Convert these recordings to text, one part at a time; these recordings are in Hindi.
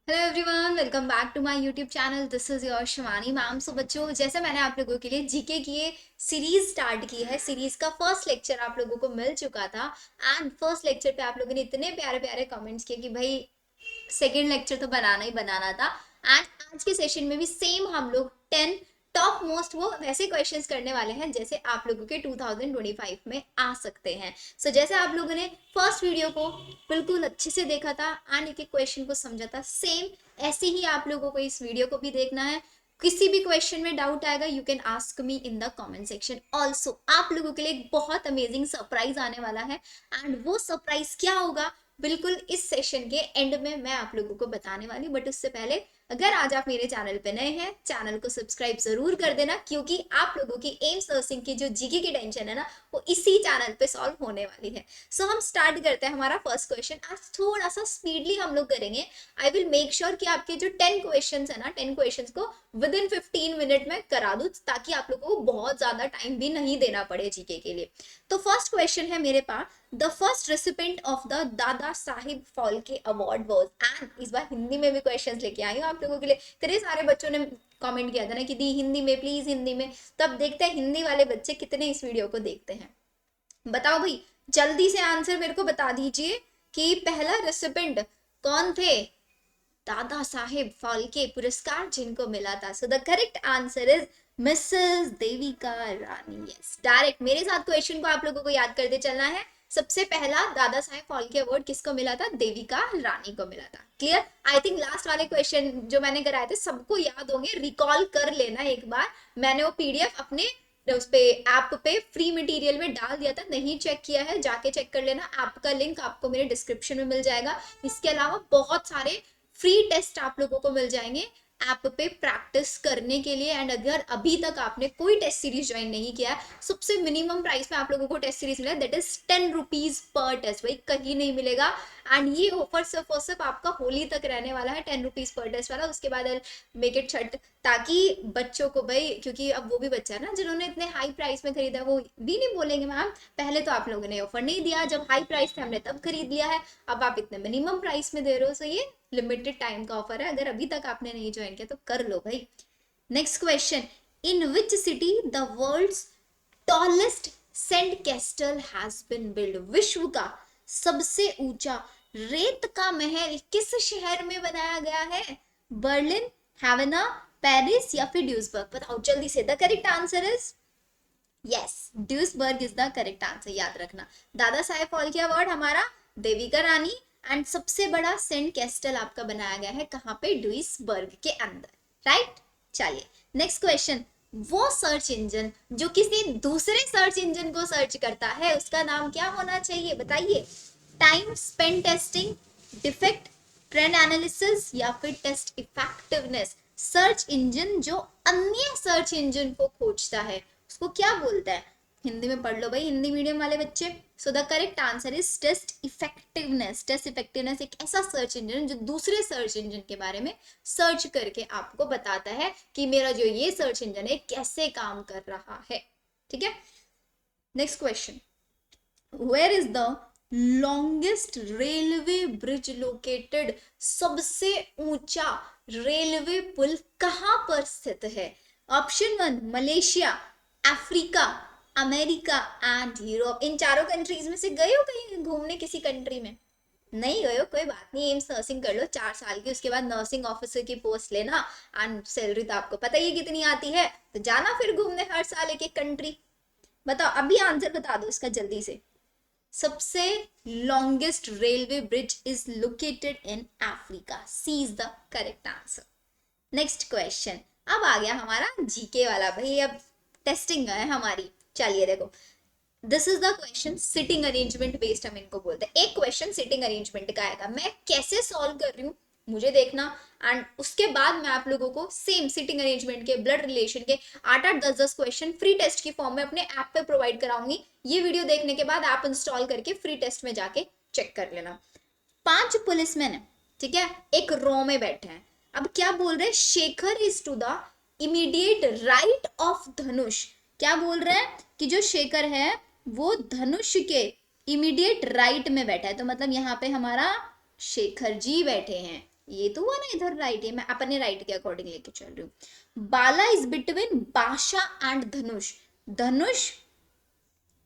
Hello everyone, welcome back to my YouTube channel. This is your Shivani ma'am. So बच्चों, जैसे मैंने आप लोगों के लिए जीके की ये सीरीज स्टार्ट की है, सीरीज का फर्स्ट लेक्चर आप लोगों को मिल चुका था। एंड फर्स्ट लेक्चर पे आप लोगों ने इतने प्यारे प्यारे कमेंट्स किए कि भाई सेकेंड लेक्चर तो बनाना ही बनाना था। एंड आज के सेशन में भी सेम हम लोग 10 टॉप मोस्ट वो वैसे क्वेश्चंस करने वाले हैं जैसे आप लोगों के 2025 में आ सकते हैं। जैसे आप लोगों ने फर्स्ट वीडियो को बिल्कुल अच्छे से देखा था एंड एक एक क्वेश्चन को समझा था, सेम ऐसे ही आप लोगों को इस वीडियो को भी देखना है। किसी भी क्वेश्चन में डाउट आएगा, you can ask me in the comment section. Also आप लोगों के लिए एक बहुत अमेजिंग सरप्राइज आने वाला है एंड वो सरप्राइज क्या होगा बिल्कुल इस सेशन के एंड में मैं आप लोगों को बताने वाली। बट उससे पहले अगर आज आप मेरे चैनल पे नए हैं, चैनल को सब्सक्राइब जरूर कर देना, क्योंकि आप लोगों की एम्स नर्सिंग की जो जीके की टेंशन है ना, वो इसी चैनल पे सॉल्व होने वाली है। हम स्टार्ट करते हैं हमारा फर्स्ट क्वेश्चन। आज थोड़ा सा स्पीडली हम लोग करेंगे। आई विल मेक श्योर कि आपके जो 10 क्वेश्चन है ना, 10 क्वेश्चन को विद इन 15 मिनट में करा दूं, ताकि आप लोगों को बहुत ज्यादा टाइम भी नहीं देना पड़े जीके के लिए। तो फर्स्ट क्वेश्चन है मेरे पास, the first recipient of the Dada Saheb Phalke award was. And इस बार हिंदी में भी क्वेश्चंस लेके आई हूँ आप लोगों के लिए। इतने सारे बच्चों ने कमेंट किया था ना कि दी हिंदी में, प्लीज हिंदी में। तब देखते हैं हिंदी वाले बच्चे कितने इस वीडियो को देखते हैं। बताओ भाई, जल्दी से आंसर मेरे को बता दीजिए कि पहला रेसिपेंट कौन थे दादा साहेब फाल्के पुरस्कार जिनको मिला था। सो the correct answer is Mrs Devika Rani. Yes, direct मेरे साथ क्वेश्चन को आप लोगों को याद करते चलना है। सबसे पहला दादा साहेब फाल्के अवार्ड किसको मिला था? देविका रानी को मिला था। क्लियर? आई थिंक लास्ट वाले क्वेश्चन जो मैंने कराए थे सबको याद होंगे, रिकॉल कर लेना एक बार। मैंने वो पीडीएफ अपने उस पे ऐप पे फ्री मटेरियल में डाल दिया था, नहीं चेक किया है जाके चेक कर लेना। ऐप का लिंक आपको मेरे डिस्क्रिप्शन में मिल जाएगा। इसके अलावा बहुत सारे फ्री टेस्ट आप लोगों को मिल जाएंगे ऐप पे प्रैक्टिस करने के लिए। एंड अगर अभी तक आपने कोई टेस्ट सीरीज ज्वाइन नहीं किया, सबसे मिनिमम प्राइस में आप लोगों को टेस्ट सीरीज मिला, दैट इज 10 रुपीज पर टेस्ट। भाई कहीं नहीं मिलेगा। एंड ये ऑफर सिर्फ और सिर्फ आपका होली तक रहने वाला है, 10 रुपीज पर टेस्ट वाला। उसके बाद मेक इट छट, ताकि बच्चों को भाई, क्योंकि अब वो भी बच्चा है ना जिन्होंने इतने हाई प्राइस में खरीदा, वो भी नहीं बोलेंगे मैम पहले तो आप लोगों ने ऑफर नहीं दिया, जब हाई प्राइस थे हमने तब खरीद लिया है, अब आप इतने मिनिमम प्राइस में दे रहे हो। सो ये लिमिटेड टाइम का ऑफर है, अगर अभी तक आपने नहीं ज्वाइन किया तो कर लो भाई। Next question, in which city the world's tallest sand castle has been build. विश्व का सबसे ऊंचा रेत का महल किस शहर में बनाया गया है? बर्लिन, हैवना, पेरिस या फिर ड्यूसबर्ग? बताओ जल्दी से। The correct answer is yes, Duesberg is the correct answer. याद रखना, दादा साहेब फाल्के अवार्ड हमारा देविका रानी। एंड सबसे बड़ा सेंट कैस्टल आपका बनाया गया है कहाँ पे? ड्यूसबर्ग के अंदर, राइट? चलिए नेक्स्ट क्वेश्चन, वो सर्च इंजन जो किसी दूसरे सर्च इंजन को सर्च करता है उसका नाम क्या होना चाहिए? बताइए। Time spend testing, defect, trend analysis या फिर टेस्ट इफेक्टिवनेस। सर्च इंजन जो अन्य सर्च इंजन को खोजता है उसको क्या बोलता है? हिंदी में पढ़ लो भाई, हिंदी मीडियम वाले बच्चे। So the correct answer is test effectiveness. Test effectiveness एक ऐसा सर्च इंजन जो दूसरे सर्च इंजन के बारे में सर्च करके आपको बताता है कि मेरा जो ये सर्च इंजन है कैसे काम कर रहा है। ठीक है, next question, where is the longest railway bridge located. सबसे ऊंचा रेलवे पुल कहां पर स्थित है? Option 1 Malaysia, Africa, America and Europe. इन चारों कंट्रीज में से गए हो कहीं घूमने किसी कंट्री में? नहीं गए हो, कोई बात नहीं, एम्स नर्सिंग कर लो 4 साल की, उसके बाद नर्सिंग ऑफिसर की पोस्ट लेना एंड सैलरी तो आपको पता ही कितनी आती है, तो जाना फिर घूमने हर साल एक एक कंट्री। बताओ अभी आंसर बता दो इसका जल्दी से। सबसे longest railway bridge is located in Africa. C is the correct answer. Next question, अब आ गया हमारा जीके वाला भाई, अब टेस्टिंग है हमारी। चलिए देखो, this is the question sitting arrangement based हम इनको बोलते हैं। एक क्वेश्चन सिटिंग अरेंजमेंट का आएगा, मैं कैसे सॉल्व कर रही हूँ मुझे देखना। एंड उसके बाद मैं आप लोगों को सेम सिटिंग अरेंजमेंट के, ब्लड रिलेशन के 8-8 10-10 क्वेश्चन फ्री टेस्ट की फॉर्म में अपने ऐप पे प्रोवाइड कराऊंगी। ये वीडियो देखने के बाद ऐप इंस्टॉल करके फ्री टेस्ट में जाके चेक कर लेना। 5 पुलिसमैन है, ठीक है, एक रो में बैठे हैं। अब क्या बोल रहे हैं? Shekhar is to the immediate right of Dhanush. क्या बोल रहे हैं कि जो शेखर है वो धनुष के इमीडिएट राइट में बैठा है, तो मतलब यहाँ पे हमारा शेखर जी बैठे हैं। ये तो हुआ ना इधर राइट है, मैं अपने राइट के अकॉर्डिंग लेके चल रही हूँ। बाला इज बिटवीन बादशाह एंड धनुष। धनुष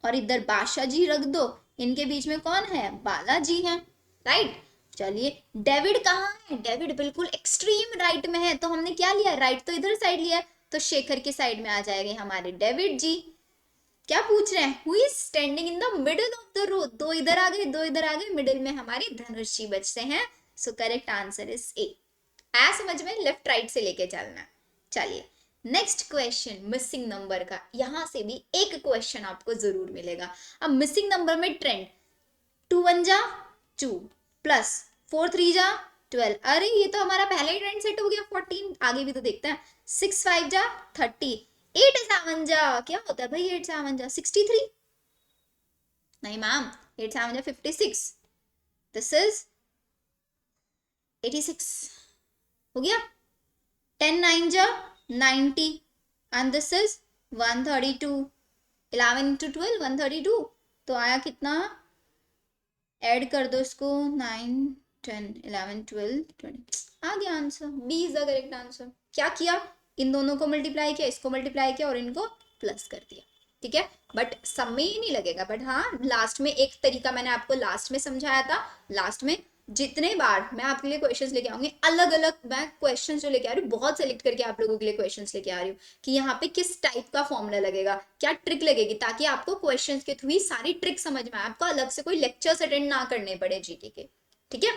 और इधर बादशाह जी रख दो, इनके बीच में कौन है? बालाजी है, राइट। चलिए डेविड कहाँ है? डेविड बिल्कुल एक्सट्रीम राइट में है, तो हमने क्या लिया? राइट तो इधर साइड लिया, तो शेखर की साइड में आ जाएंगे हमारे डेविड जी। क्या पूछ रहे हैं? Who is standing in the middle of the road? दो इधर आ गए, दो इधर आ गए, मिडिल में हमारे धनुष जी बचते हैं। So correct answer is a. आया समझ में? लेफ्ट राइट से लेके चलना। चलिए नेक्स्ट क्वेश्चन मिसिंग नंबर का, यहां से भी एक क्वेश्चन आपको जरूर मिलेगा। अब मिसिंग नंबर में ट्रेंड, 2 1 जा 2 प्लस 4 3 जा 12, अरे ये तो हमारा पहले ही ट्रेंड सेट हो गया 14, आगे भी तो देखते हैं। 6 5 जा 30, 8 7 जा, क्या होता है भाई 8 7 जा 63? नहीं मैम, 8 7 जा 56, दिस इज 86 हो गया। 10 9 जा 90 एंड दिस इज 132, 11 into 12 132, तो आया कितना? ऐड कर दो इसको, 9 10 11 12 20, आ गया answer. B is the correct answer. क्या किया? इन दोनों को मल्टीप्लाई किया, इसको मल्टीप्लाई किया और इनको प्लस कर दिया, ठीक है। बट सब में ही नहीं लगेगा, बट हाँ लास्ट में एक तरीका मैंने आपको लास्ट में समझाया था। लास्ट में जितने बार मैं आपके लिए क्वेश्चंस लेके आऊंगी, अलग अलग मैं क्वेश्चंस जो लेके आ रही हूँ, बहुत सेलेक्ट करके आप लोगों के लिए क्वेश्चंस लेके आ रही हूँ कि यहाँ पे किस टाइप का फॉर्मूला लगेगा, क्या ट्रिक लगेगी, ताकि आपको क्वेश्चंस के थ्रू ही सारी ट्रिक समझ में आए, आपको अलग से कोई लेक्चर्स अटेंड ना करने पड़े जीके के, ठीक है।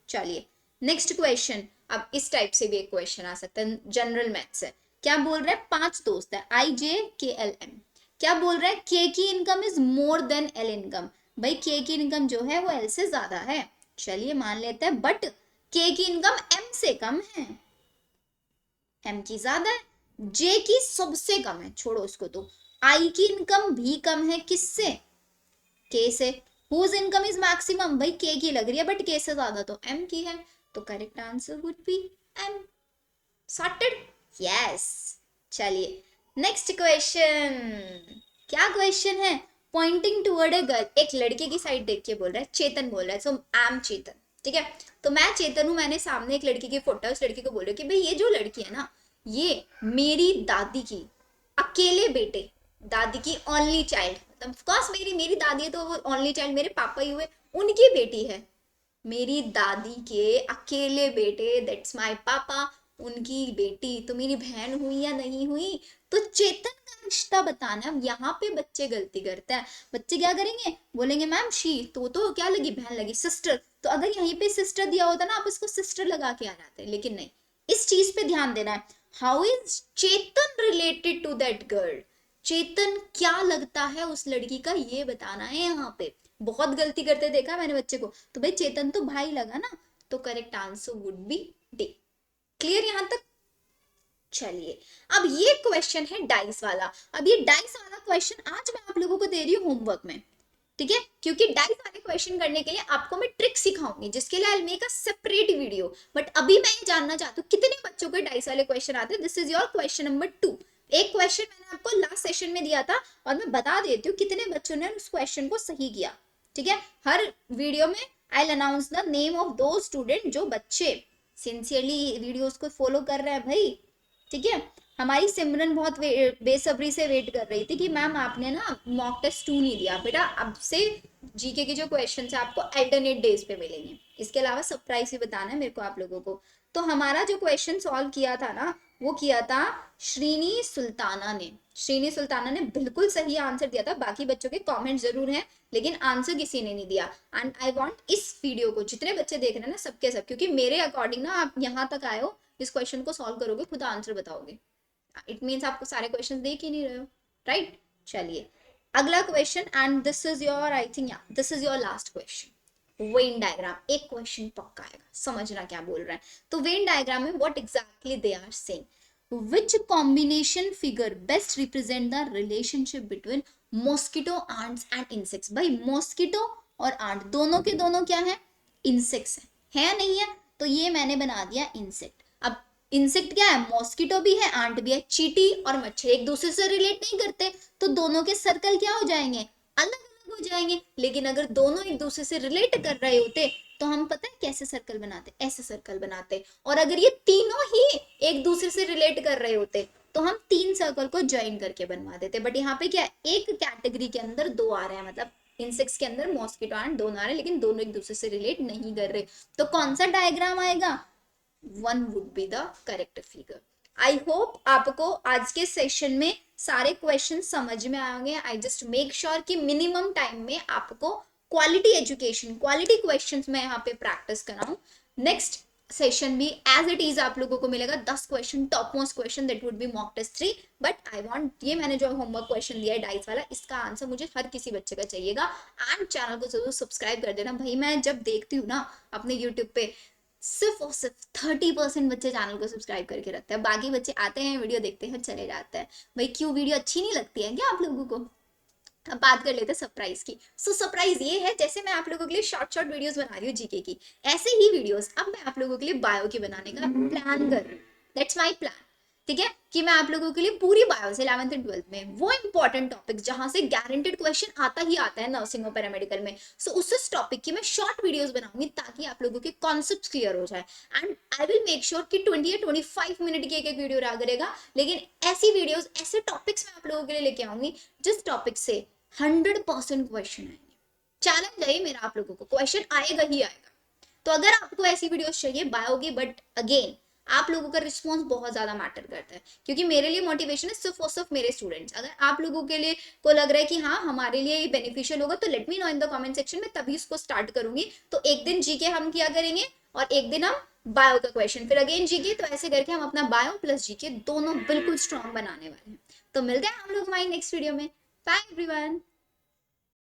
चलिए नेक्स्ट क्वेश्चन, अब इस टाइप से भी एक क्वेश्चन आ सकता है, जनरल मैथ्स से। क्या बोल रहा है? 5 दोस्त है, IJKLM। क्या बोल रहा है? के की income is more than L income. भाई के की इनकम जो है वो एल से ज्यादा है, चलिए मान लेते हैं, बट के की इनकम एम से कम है, एम की ज्यादा है, जे की सबसे कम है, छोड़ो उसको, तो आई की इनकम भी कम है, किससे? के से। हुज इनकम इज मैक्सिमम, भाई के की लग रही है बट के से ज्यादा तो एम की है, तो correct answer would be M. Sorted? Yes. चलिए नेक्स्ट क्वेश्चन, क्या क्वेश्चन है? पॉइंटिंग टुवर्ड अ गर्ल, एक लड़के की साइड देख के बोल रहा है, चेतन बोल रहा है, सो आई एम चेतन, ठीक है। तो मैं चेतन हूं, मैंने सामने एक लड़की की फोटो है, उस लड़की को बोल रही हूँ कि भाई ये जो लड़की है ना, ये मेरी दादी की अकेले बेटे, दादी की ओनली चाइल्ड, मतलब ऑफ कोर्स मेरी दादी है तो वो ओनली चाइल्ड मेरे पापा ही हुए, उनकी बेटी है, मेरी दादी के अकेले बेटे, दैट्स माय पापा, उनकी बेटी, तो मेरी बहन हुई या नहीं हुई? तो चेतन का रिश्ता बताना। अब यहाँ पे बच्चे गलती करते हैं, बच्चे क्या करेंगे? बोलेंगे मैम शी, तो क्या लगी? बहन लगी, सिस्टर, तो अगर यहीं पे सिस्टर दिया होता ना, आप इसको सिस्टर लगा के आ जाते, लेकिन नहीं, इस चीज पे ध्यान देना है। How is Chetan related to that girl? Chetan क्या लगता है उस लड़की का, ये बताना है यहाँ पे। बहुत गलती करते देखा मैंने बच्चे को, तो भाई चेतन तो भाई लगा ना, तो correct answer would B D. Clear यहां तक? चलिए अब ये क्वेश्चन है डाइस वाला। अब ये डाइस वाला क्वेश्चन आज मैं आप लोगों को दे रही हूँ होमवर्क में, ठीक है, क्योंकि डाइस वाले क्वेश्चन करने के लिए आपको मैं ट्रिक सिखाऊंगी, जिसके लिए I make a separate video. But अभी मैं ये जानना चाहती हूँ कितने बच्चों को डाइस वाले क्वेश्चन आते हैं। This is your question number 2। एक क्वेश्चन मैंने आपको लास्ट सेशन में दिया था, और मैं बता देती हूँ कितने बच्चों ने उस क्वेश्चन को सही किया, ठीक है। हर वीडियो में आई अनाउंस द नेम ऑफ दो स्टूडेंट जो बच्चे सिंसियरली वीडियोस को फॉलो कर रहे हैं भाई, ठीक है। हमारी सिमरन बहुत बेसब्री से वेट कर रही थी कि मैम आपने ना मॉक टेस्ट 2 नहीं दिया, बेटा अब से जीके के जो क्वेश्चन है आपको अल्टरनेट डेज पे मिलेंगे, इसके अलावा सरप्राइज भी बताना है मेरे को आप लोगों को। तो हमारा जो क्वेश्चन सॉल्व किया था ना, वो किया था श्रीनी सुल्ताना ने। श्रीनी सुल्ताना ने बिल्कुल सही आंसर दिया था, बाकी बच्चों के कॉमेंट जरूर हैं, लेकिन आंसर किसी ने नहीं दिया। एंड आई वॉन्ट इस वीडियो को जितने बच्चे देख रहे हैं ना, सबके सब, क्योंकि मेरे अकॉर्डिंग ना आप यहाँ तक आए हो, इस क्वेश्चन को सॉल्व करोगे, खुद आंसर बताओगे, इट मीन्स आपको सारे क्वेश्चन देख ही नहीं रहे हो, राइट। चलिए अगला question, and this is your, I think this is your last question. Venn diagram, एक क्वेश्चन पक्का आएगा, समझना क्या बोल रहा है। तो वेन डायग्राम में what exactly they are saying, which combination figure best represent the relationship between mosquito ants and insects? भाई mosquito और ant दोनों के दोनों क्या है? insects है नहीं है? तो ये मैंने बना दिया insect। अब इंसेक्ट क्या है? मॉस्किटो भी है, आंट भी है। चींटी और मच्छर एक दूसरे से रिलेट नहीं करते, तो दोनों के सर्कल क्या हो जाएंगे? अलग अलग हो जाएंगे। लेकिन अगर दोनों एक दूसरे से रिलेट कर रहे होते तो हम पता है कैसे सर्कल बनाते, ऐसे सर्कल बनाते। और अगर ये तीनों ही एक दूसरे से रिलेट कर रहे होते तो हम 3 सर्कल को ज्वाइन करके बनवा देते। बट यहाँ पे क्या, एक कैटेगरी के अंदर 2 आ रहे हैं, मतलब इंसेक्ट्स के अंदर मॉस्किटो एंड 2 आ रहे हैं, लेकिन दोनों एक दूसरे से रिलेट नहीं कर रहे। तो कौन सा डायग्राम आएगा, 1 would be the correct figure. I hope आपको आज के सेशन में सारे क्वेश्चन समझ में आएंगे। आई जस्ट मेक श्योर कि मिनिमम टाइम में आपको क्वालिटी एजुकेशन, क्वालिटी क्वेश्चंस मैं यहाँ पे प्रैक्टिस कराऊं। नेक्स्ट सेशन भी एज इट इज आप लोगों को मिलेगा 10 question, top most question, that would be mock test 3। But I want, ये मैंने जो होमवर्क क्वेश्चन दिया है डाइस वाला, इसका आंसर मुझे हर किसी बच्चे का चाहिएगा। एंड चैनल को जरूर सब्सक्राइब कर देना भाई। मैं जब देखती हूँ ना अपने यूट्यूब पे, सिर्फ और सिर्फ 30% बच्चे चैनल को सब्सक्राइब करके रखते हैं, बाकी बच्चे आते हैं, वीडियो देखते हैं, चले जाते हैं। भाई क्यों, वीडियो अच्छी नहीं लगती है क्या आप लोगों को? अब बात कर लेते हैं सरप्राइज की। सो सरप्राइज ये है, जैसे मैं आप लोगों के लिए शॉर्ट शॉर्ट वीडियोस बना रही हूँ जीके की, ऐसे ही वीडियोस अब मैं आप लोगों के लिए बायो की बनाने का प्लान कर रही हूँ। दैट्स माई प्लान, ठीक है, कि मैं आप लोगों के लिए पूरी बायो से 11th एंड 12th में वो इंपॉर्टेंट टॉपिक जहां से गारंटेड क्वेश्चन आता ही आता है नर्सिंग और पैरामेडिकल में, सो उस टॉपिक की मैं शॉर्ट वीडियोस बनाऊंगी ताकि आप लोगों के कॉन्सेप्ट्स क्लियर हो जाए। And I will make sure कि 20 या 25 मिनट की एक वीडियो रहा करेगा, लेकिन ऐसी वीडियोस, ऐसे टॉपिक्स मैं आप लोगों के लिए लेके आऊंगी जिस टॉपिक से 100% क्वेश्चन आएंगे। चैलेंज है मेरा, आप लोगों को क्वेश्चन आएगा ही आएगा। तो अगर आपको ऐसी वीडियोस चाहिए बायो की, बट अगेन आप लोगों का रिस्पॉन्स बहुत ज्यादा मैटर करता है, क्योंकि मेरे लिए मोटिवेशन है सिर्फ और सिर्फ मेरे स्टूडेंट्स। अगर आप लोगों के लिए को लग रहा है कि हाँ हमारे लिए ये बेनिफिशियल होगा, तो let me know in the comment section में, तभी उसको स्टार्ट करूंगी। तो एक दिन जीके हम किया करेंगे और एक दिन हम बायो का क्वेश्चन, फिर अगेन जीके, तो ऐसे करके हम अपना बायो प्लस जीके दोनों बिल्कुल स्ट्रॉन्ग बनाने वाले हैं। तो मिलते हैं हम लोग हमारी नेक्स्ट वीडियो में। Bye everyone.